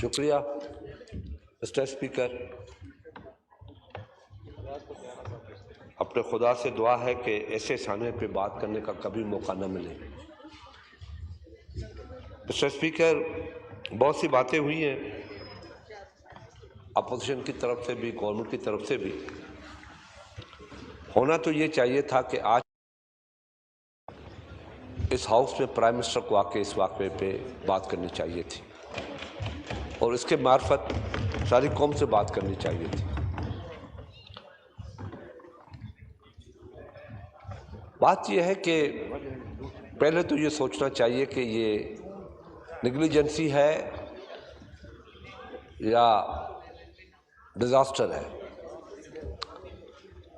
شکریہ mister speaker. اپنے خدا سے دعا ہے کہ ایسے سامنے پہ بات کرنے کا کبھی موقع نہ ملے. مسٹر اسپیکر، بہت سی باتیں ہوئی ہیں اپوزیشن کی طرف سے بھی، گورنمنٹ کی طرف سے بھی. ہونا تو یہ چاہیے تھا کہ آج اس ہاؤس میں پرائم منسٹر کو آ کے اس واقعے پہ بات کرنی چاہیے تھی اور اس کے معرفت ساری قوم سے بات کرنی چاہیے تھی. بات یہ ہے کہ پہلے تو یہ سوچنا چاہیے کہ یہ نیگلیجنسی ہے یا ڈیزاسٹر ہے.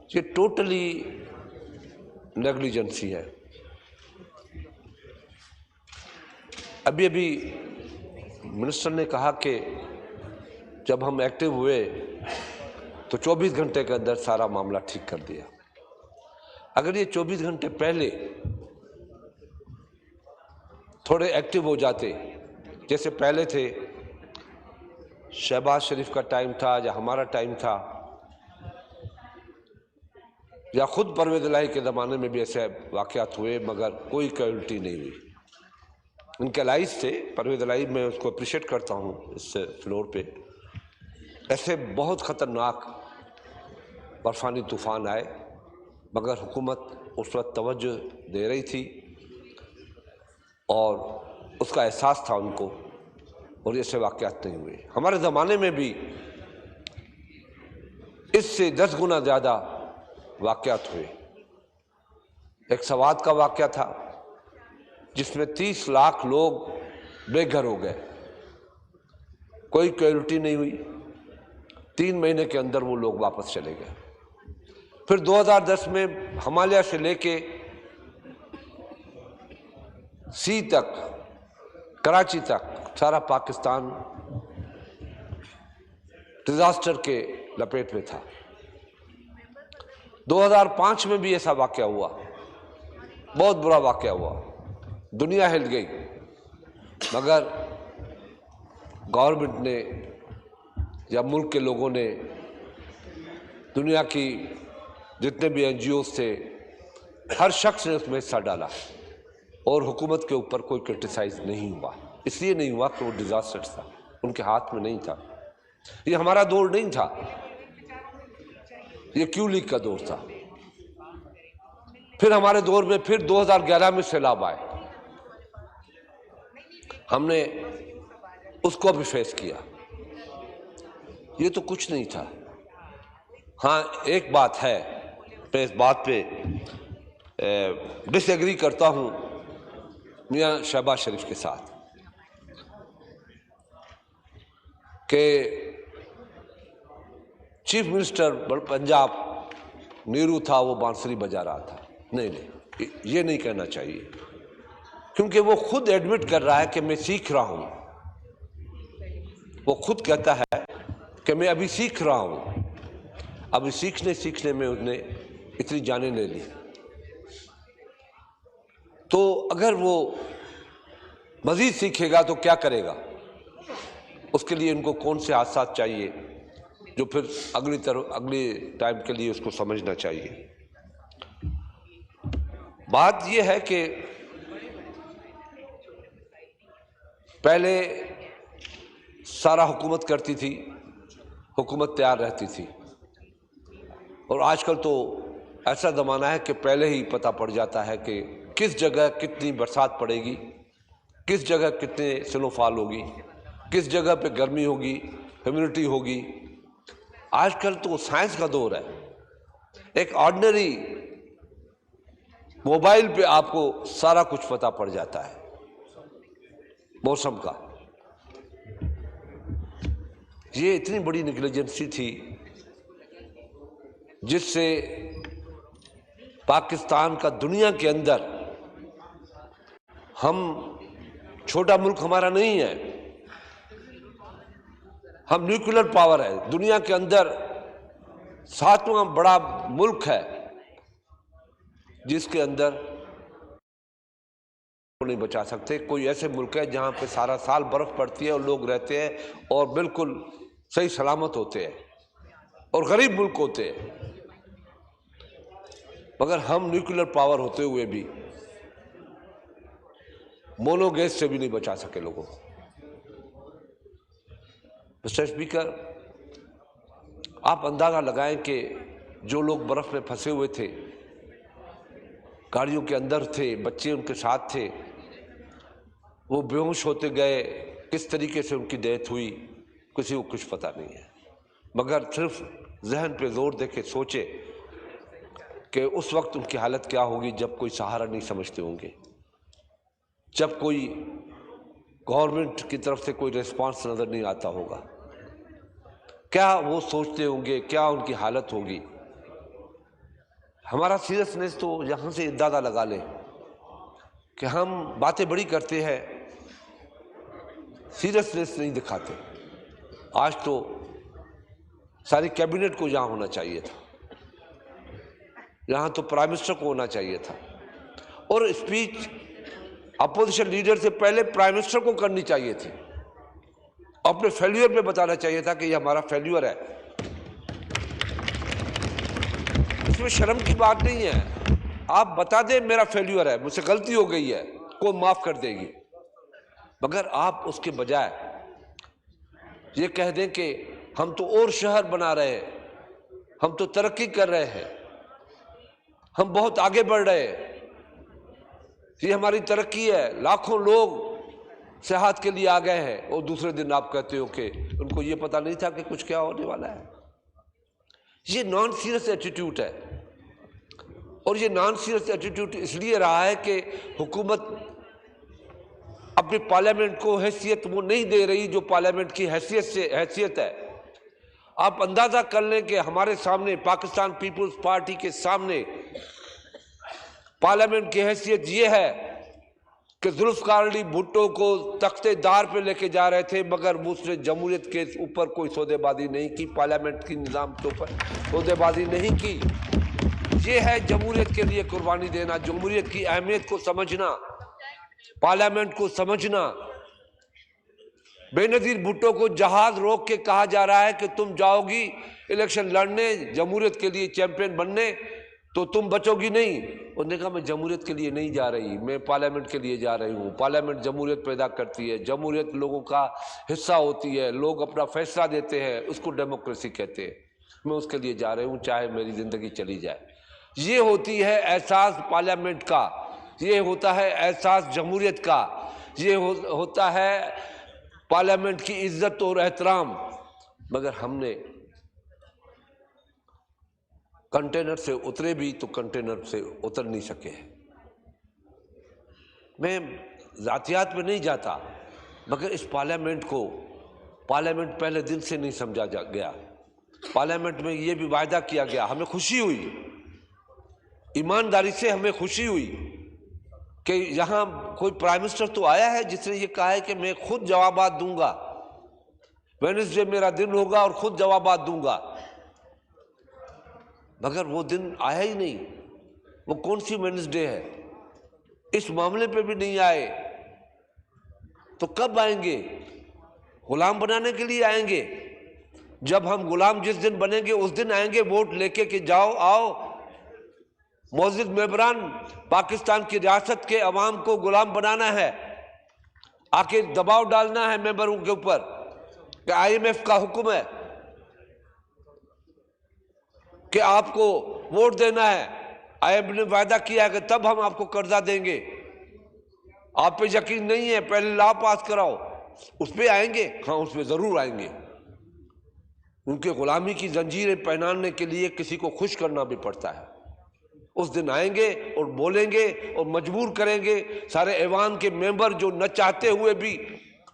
یہ ٹوٹلی نیگلیجنسی ہے. ابھی منسٹر نے کہا کہ جب ہم ایکٹیو ہوئے تو 24 گھنٹے کے اندر سارا معاملہ ٹھیک کر دیا. اگر یہ 24 گھنٹے پہلے تھوڑے ایکٹیو ہو جاتے جیسے پہلے تھے، شہباز شریف کا ٹائم تھا یا ہمارا ٹائم تھا یا خود پرویز الہی کے زمانے میں بھی ایسے واقعات ہوئے مگر کوئی کیجویلٹی نہیں ہوئی. ان کے الائز تھے، پرویز الہی میں اس کو اپریشیٹ کرتا ہوں اس فلور پہ. ایسے بہت خطرناک برفانی طوفان آئے مگر حکومت اس وقت توجہ دے رہی تھی اور اس کا احساس تھا ان کو، اور ایسے واقعات نہیں ہوئے. ہمارے زمانے میں بھی اس سے 10 گنا زیادہ واقعات ہوئے. ایک سوات کا واقعہ تھا جس میں 30 لاکھ لوگ بے گھر ہو گئے، کوئی کیجویلٹی نہیں ہوئی. 3 مہینے کے اندر وہ لوگ واپس چلے گئے. پھر 2010 میں ہمالیہ سے لے کے سی تک، کراچی تک سارا پاکستان ڈیزاسٹر کے لپیٹ میں تھا. 2005 میں بھی ایسا واقعہ ہوا، بہت برا واقعہ ہوا، دنیا ہل گئی. مگر گورنمنٹ نے یا ملک کے لوگوں نے، دنیا کی جتنے بھی NGOs تھے، ہر شخص نے اس میں حصہ ڈالا اور حکومت کے اوپر کوئی کرٹیسائز نہیں ہوا. اس لیے نہیں ہوا کہ وہ ڈیزاسٹر تھا، ان کے ہاتھ میں نہیں تھا. یہ ہمارا دور نہیں تھا، یہ کیو لیگ کا دور تھا. پھر ہمارے دور میں پھر 2011 میں سیلاب آئے، ہم نے اس کو بھی فیس کیا. یہ تو کچھ نہیں تھا. ہاں ایک بات ہے، میں اس بات پہ ڈس ایگری کرتا ہوں میاں شہباز شریف کے ساتھ کہ چیف منسٹر پنجاب نیرو تھا، وہ بانسری بجا رہا تھا. نہیں، یہ نہیں کہنا چاہیے، کیونکہ وہ خود ایڈمٹ کر رہا ہے کہ میں سیکھ رہا ہوں. وہ خود کہتا ہے کہ میں ابھی سیکھ رہا ہوں. ابھی سیکھنے میں اس نے اتنی جانیں لے لی. تو اگر وہ مزید سیکھے گا تو کیا کرے گا؟ اس کے لیے ان کو کون سے حادثات چاہیے جو پھر اگلی ٹائم کے لیے اس کو سمجھنا چاہیے. بات یہ ہے کہ پہلے سارا حکومت کرتی تھی، حکومت تیار رہتی تھی، اور آج کل تو ایسا زمانہ ہے کہ پہلے ہی پتہ پڑ جاتا ہے کہ کس جگہ کتنی برسات پڑے گی، کس جگہ کتنے سنو فال ہوگی، کس جگہ پہ گرمی ہوگی، ہیومیڈیٹی ہوگی. آج کل تو سائنس کا دور ہے. ایک آرڈنری موبائل پہ آپ کو سارا کچھ پتہ پڑ جاتا ہے موسم کا. یہ اتنی بڑی نیگلیجنسی تھی جس سے پاکستان کا دنیا کے اندر، ہم چھوٹا ملک ہمارا نہیں ہے، ہم نیوکلیر پاور ہے، دنیا کے اندر 7واں بڑا ملک ہے جس کے اندر کو نہیں بچا سکتے. کوئی ایسے ملک ہے جہاں پہ سارا سال برف پڑتی ہے اور لوگ رہتے ہیں اور بالکل صحیح سلامت ہوتے ہیں اور غریب ملک ہوتے ہیں, مگر ہم نیوکلیر پاور ہوتے ہوئے بھی مونو گیس سے بھی نہیں بچا سکے لوگوں کو. مسٹر اسپیکر, آپ اندازہ لگائیں کہ جو لوگ برف میں پھنسے ہوئے تھے, گاڑیوں کے اندر تھے, بچے ان کے ساتھ تھے, وہ بے ہوش ہوتے گئے, کس طریقے سے ان کی ڈیتھ ہوئی کسی کو کچھ پتہ نہیں ہے. مگر صرف ذہن پہ زور دے کے سوچے کہ اس وقت ان کی حالت کیا ہوگی جب کوئی سہارا نہیں سمجھتے ہوں گے, جب کوئی گورنمنٹ کی طرف سے کوئی ریسپانس نظر نہیں آتا ہوگا, کیا وہ سوچتے ہوں گے, کیا ان کی حالت ہوگی. ہمارا سیریسنس تو یہاں سے اندازہ لگا لیں کہ ہم باتیں بڑی کرتے ہیں, سیریسنس نہیں دکھاتے. آج تو ساری کیبنٹ کو یہاں ہونا چاہیے تھا, یہاں تو پرائم منسٹر کو ہونا چاہیے تھا, اور اسپیچ اپوزیشن لیڈر سے پہلے پرائم منسٹر کو کرنی چاہیے تھی, اپنے فیلیور پہ بتانا چاہیے تھا کہ یہ ہمارا فیلیور ہے. اس میں شرم کی بات نہیں ہے, آپ بتا دیں میرا فیلیور ہے, مجھ سے غلطی ہو گئی ہے, کوئی معاف کر دے گی. مگر آپ اس کے بجائے یہ کہہ دیں کہ ہم تو اور شہر بنا رہے ہیں, ہم تو ترقی کر رہے ہیں, ہم بہت آگے بڑھ رہے ہیں, یہ ہماری ترقی ہے, لاکھوں لوگ سیاحت کے لیے آ گئے ہیں, اور دوسرے دن آپ کہتے ہو کہ ان کو یہ پتہ نہیں تھا کہ کچھ کیا ہونے والا ہے. یہ نان سیریس ایٹیٹیوڈ ہے, اور یہ نان سیریس ایٹیٹیوڈ اس لیے رہا ہے کہ حکومت اپنی پارلیمنٹ کو حیثیت وہ نہیں دے رہی جو پارلیمنٹ کی حیثیت ہے. آپ اندازہ کر لیں کہ ہمارے سامنے, پاکستان پیپلز پارٹی کے سامنے پارلیمنٹ کی حیثیت یہ ہے کہ ذوالفقار علی بھٹو کو تختے دار پہ لے کے جا رہے تھے, مگر اس نے جمہوریت کے اوپر کوئی سودے بازی نہیں کی, پارلیمنٹ کی نظام کے اوپر سودے بازی نہیں کی. یہ ہے جمہوریت کے لیے قربانی دینا, جمہوریت کی اہمیت کو سمجھنا, پارلیمنٹ کو سمجھنا. بے نظیر بھٹو کو جہاز روک کے کہا جا رہا ہے کہ تم جاؤ گی الیکشن لڑنے, جمہوریت کے لیے چیمپئن بننے, تو تم بچو گی نہیں. انہوں نے کہا میں جمہوریت کے لیے نہیں جا رہی, میں پارلیمنٹ کے لیے جا رہی ہوں. پارلیمنٹ جمہوریت پیدا کرتی ہے, جمہوریت لوگوں کا حصہ ہوتی ہے, لوگ اپنا فیصلہ دیتے ہیں, اس کو ڈیموکریسی کہتے ہیں. میں اس کے لیے جا رہی ہوں چاہے میری زندگی چلی جائے. یہ ہوتی ہے احساس پارلیمنٹ کا, یہ ہوتا ہے احساس جمہوریت کا, یہ ہوتا ہے پارلیمنٹ کی عزت اور احترام. مگر ہم نے کنٹینر سے اترے بھی تو کنٹینر سے اتر نہیں سکے. میں ذاتیات میں نہیں جاتا, مگر اس پارلیمنٹ کو پارلیمنٹ پہلے دن سے نہیں سمجھا گیا. پارلیمنٹ میں یہ بھی وعدہ کیا گیا, ہمیں خوشی ہوئی, ایمانداری سے ہمیں خوشی ہوئی کہ یہاں کوئی پرائم منسٹر تو آیا ہے جس نے یہ کہا ہے کہ میں خود جوابات دوں گا, ویڈنسڈے میرا دن ہوگا اور خود جوابات دوں گا. مگر وہ دن آیا ہی نہیں. وہ کون سی ویڈنسڈے ہے, اس معاملے پہ بھی نہیں آئے, تو کب آئیں گے؟ غلام بنانے کے لیے آئیں گے. جب ہم غلام جس دن بنیں گے اس دن آئیں گے ووٹ لے کے کہ جاؤ آؤ معزز ممبران, پاکستان کی ریاست کے عوام کو غلام بنانا ہے, آ کے دباؤ ڈالنا ہے ممبروں کے اوپر کہ آئی ایم ایف کا حکم ہے کہ آپ کو ووٹ دینا ہے, آئی ایم ایف نے وعدہ کیا ہے کہ تب ہم آپ کو قرضہ دیں گے. آپ پہ یقین نہیں ہے, پہلے لا پاس کراؤ, اس پہ آئیں گے؟ ہاں اس پہ ضرور آئیں گے. ان کے غلامی کی زنجیریں پہنانے کے لیے کسی کو خوش کرنا بھی پڑتا ہے. اس دن آئیں گے اور بولیں گے اور مجبور کریں گے سارے ایوان کے ممبر جو نہ چاہتے ہوئے بھی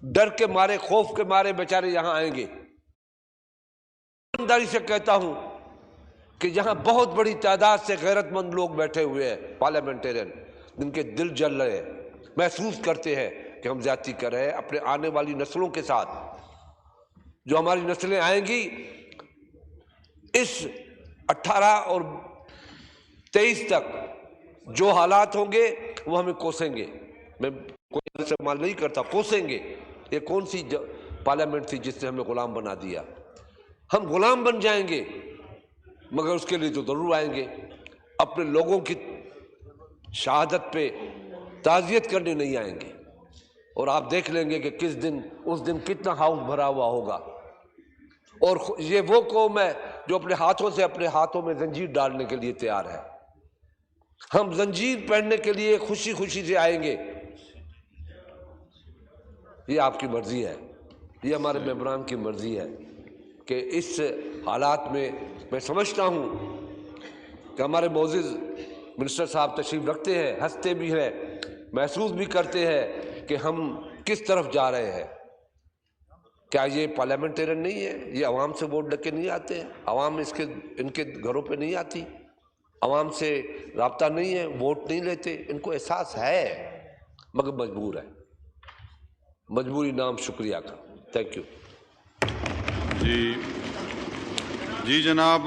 ڈر کے مارے, خوف کے مارے بیچارے یہاں آئیں گے. ایمانداری سے کہتا ہوں کہ یہاں بہت بڑی تعداد سے غیرت مند لوگ بیٹھے ہوئے ہیں, پارلیمنٹرین, جن کے دل جل رہے ہیں, محسوس کرتے ہیں کہ ہم زیادتی کر رہے ہیں اپنے آنے والی نسلوں کے ساتھ. جو ہماری نسلیں آئیں گی اس 18 اور 23 تک جو حالات ہوں گے وہ ہمیں کوسیں گے, میں کوئی استعمال نہیں کرتا، کوسیں گے یہ کون سی پارلیمنٹ تھی جس نے ہمیں غلام بنا دیا. ہم غلام بن جائیں گے مگر اس کے لیے تو ضرور آئیں گے. اپنے لوگوں کی شہادت پہ تعزیت کرنے نہیں آئیں گے. اور آپ دیکھ لیں گے کہ اس دن کتنا ہاؤس بھرا ہوا ہوگا. اور یہ وہ قوم ہے جو اپنے ہاتھوں میں زنجیر ڈالنے کے لیے تیار ہے. ہم زنجیر پہننے کے لیے خوشی خوشی سے آئیں گے. یہ آپ کی مرضی ہے، یہ ہمارے ممبران کی مرضی ہے کہ اس حالات میں سمجھتا ہوں کہ ہمارے معزز منسٹر صاحب تشریف رکھتے ہیں، ہنستے بھی ہیں، محسوس بھی کرتے ہیں کہ ہم کس طرف جا رہے ہیں. کیا یہ پارلیمنٹیرین نہیں ہے؟ یہ عوام سے ووٹ لے کے نہیں آتے ہیں، عوام ان کے گھروں پہ نہیں آتی، عوام سے رابطہ نہیں ہے، ووٹ نہیں لیتے. ان کو احساس ہے مگر مجبور ہے. مجبوری نام شکریہ کا. Thank you. جی جناب.